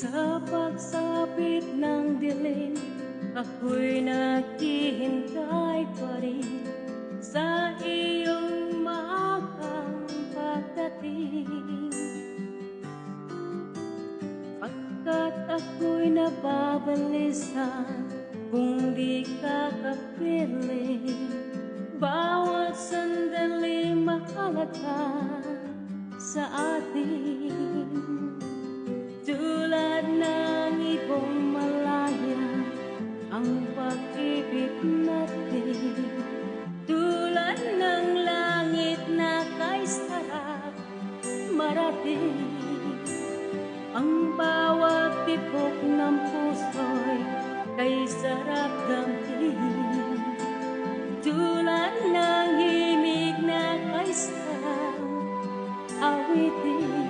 Sa pagsapit ng dilim, ako'y naghihintay pa rin sa iyong maagang pagdating. Pagkat ako'y nababalisa kung di ka kapiling, bawat sandali mahalaga sa atin. Tulad ng ibong malaya ang pag-ibig natin, tulad ng langit na kay sarap marating. Ang bawat tibok ng puso'y kay sarap damhin, tulad ng himig na kay sarap awitin.